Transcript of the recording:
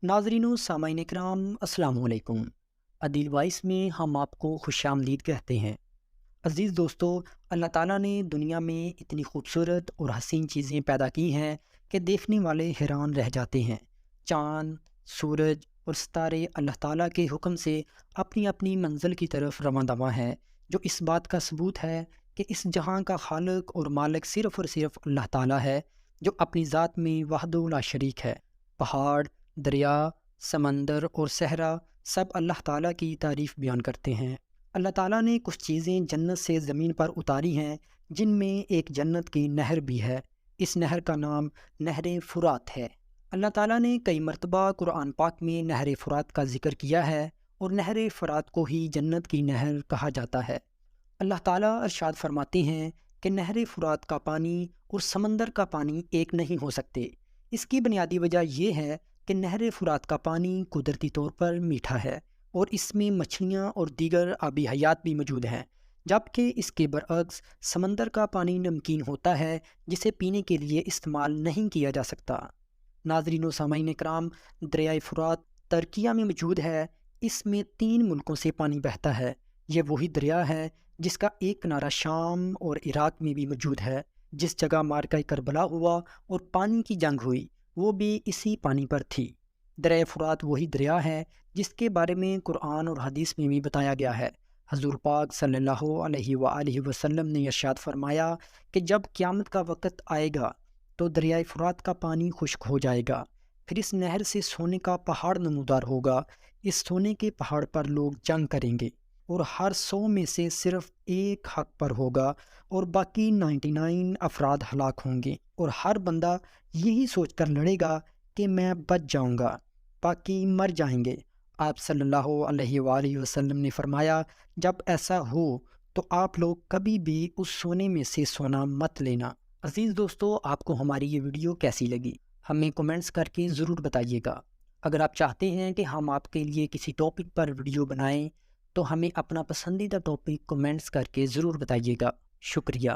ناظرین و سامعین کرام، السلام علیکم۔ عدیل وائس میں ہم آپ کو خوش آمدید کہتے ہیں۔ عزیز دوستو، اللہ تعالیٰ نے دنیا میں اتنی خوبصورت اور حسین چیزیں پیدا کی ہیں کہ دیکھنے والے حیران رہ جاتے ہیں۔ چاند، سورج اور ستارے اللہ تعالیٰ کے حکم سے اپنی اپنی منزل کی طرف رواں دواں ہیں، جو اس بات کا ثبوت ہے کہ اس جہاں کا خالق اور مالک صرف اور صرف اللہ تعالیٰ ہے، جو اپنی ذات میں وحدہ لا شریک ہے۔ پہاڑ، دریا، سمندر اور صحرا سب اللہ تعالیٰ کی تعریف بیان کرتے ہیں۔ اللہ تعالیٰ نے کچھ چیزیں جنت سے زمین پر اتاری ہیں، جن میں ایک جنت کی نہر بھی ہے۔ اس نہر کا نام نہر فرات ہے۔ اللہ تعالیٰ نے کئی مرتبہ قرآن پاک میں نہر فرات کا ذکر کیا ہے، اور نہر فرات کو ہی جنت کی نہر کہا جاتا ہے۔ اللہ تعالیٰ ارشاد فرماتے ہیں کہ نہر فرات کا پانی اور سمندر کا پانی ایک نہیں ہو سکتے۔ اس کی بنیادی وجہ یہ ہے کہ نہر فرات کا پانی قدرتی طور پر میٹھا ہے، اور اس میں مچھلیاں اور دیگر آبی حیات بھی موجود ہیں، جبکہ اس کے برعکس سمندر کا پانی نمکین ہوتا ہے، جسے پینے کے لیے استعمال نہیں کیا جا سکتا۔ ناظرین و سامعین کرام، دریائے فرات ترکیہ میں موجود ہے۔ اس میں 3 ملکوں سے پانی بہتا ہے۔ یہ وہی دریا ہے جس کا ایک کنارہ شام اور عراق میں بھی موجود ہے۔ جس جگہ معرکہ کربلا ہوا اور پانی کی جنگ ہوئی، وہ بھی اسی پانی پر تھی۔ دریائے فرات وہی دریا ہے جس کے بارے میں قرآن اور حدیث میں بھی بتایا گیا ہے۔ حضور پاک صلی اللہ علیہ وآلہ وسلم نے ارشاد فرمایا کہ جب قیامت کا وقت آئے گا تو دریائے فرات کا پانی خشک ہو جائے گا، پھر اس نہر سے سونے کا پہاڑ نمودار ہوگا۔ اس سونے کے پہاڑ پر لوگ جنگ کریں گے، اور ہر 100 میں سے صرف ایک حق پر ہوگا، اور باقی 99 افراد ہلاک ہوں گے، اور ہر بندہ یہی سوچ کر لڑے گا کہ میں بچ جاؤں گا، باقی مر جائیں گے۔ آپ صلی اللہ علیہ وآلہ وسلم نے فرمایا، جب ایسا ہو تو آپ لوگ کبھی بھی اس سونے میں سے سونا مت لینا۔ عزیز دوستو، آپ کو ہماری یہ ویڈیو کیسی لگی؟ ہمیں کومنٹس کر کے ضرور بتائیے گا۔ اگر آپ چاہتے ہیں کہ ہم آپ کے لیے کسی ٹاپک پر ویڈیو بنائیں تو ہمیں اپنا پسندیدہ ٹاپک کومنٹس کر کے ضرور بتائیے گا۔ شکریہ۔